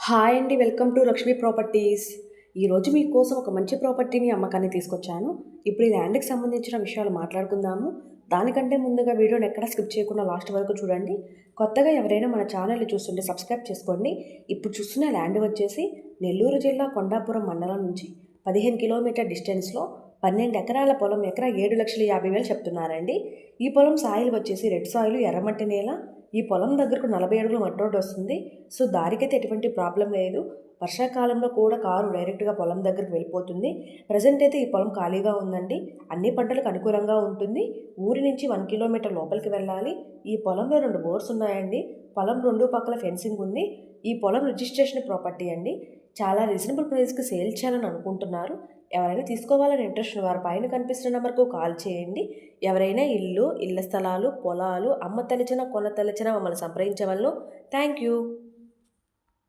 Hi అండి. Welcome to Lakshmi properties. ఈరోజు మీకోసం ఒక మంచి ప్రాపర్టీని అమ్మకాన్ని తీసుకొచ్చాను. ఇప్పుడు ఈ ల్యాండ్‌కి సంబంధించిన విషయాలు మాట్లాడుకుందాము. దానికంటే ముందుగా వీడియోని ఎక్కడ స్కిప్ చేయకుండా లాస్ట్ వరకు చూడండి. కొత్తగా ఎవరైనా మన ఛానల్‌ని చూస్తుంటే సబ్స్క్రైబ్ చేసుకోండి. ఇప్పుడు చూస్తున్న ల్యాండ్ వచ్చేసి నెల్లూరు జిల్లా కొండాపురం మండలం నుంచి 15 కిలోమీటర్ డిస్టెన్స్‌లో 12 ఎకరాల పొలం ఎకరా 7,50,000 చెప్తున్నారండి. ఈ పొలం సాయిల్ వచ్చేసి రెడ్ సాయిల్ ఎర్రమట్టి నేల. ఈ పొలం దగ్గరకు 40 అడుగుల మట్టి రోడ్డు వస్తుంది. సో దారికైతే ఎటువంటి ప్రాబ్లం లేదు. వర్షాకాలంలో కూడా కారు డైరెక్ట్గా పొలం దగ్గరికి వెళ్ళిపోతుంది. ప్రజెంట్ అయితే ఈ పొలం ఖాళీగా ఉందండి. అన్ని పంటలకు అనుకూలంగా ఉంటుంది. ఊరి నుంచి 1 కిలోమీటర్ లోపలికి వెళ్ళాలి. ఈ పొలంలో 2 బోర్స్ ఉన్నాయండి. పొలం 2 పక్కల ఫెన్సింగ్ ఉంది. ఈ పొలం రిజిస్ట్రేషన్ ప్రాపర్టీ అండి. చాలా రీజనబుల్ ప్రైస్కి సేల్ చేయాలని అనుకుంటున్నారు. ఎవరైనా తీసుకోవాలని ఇంట్రెస్ట్ వారి పైన కనిపిస్తున్న నెంబర్కు కాల్ చేయండి. ఎవరైనా ఇళ్ళ స్థలాలు, పొలాలు అమ్మ తలిచిన కొన తలిచిన మమ్మల్ని సంప్రదించవలను. Thank you.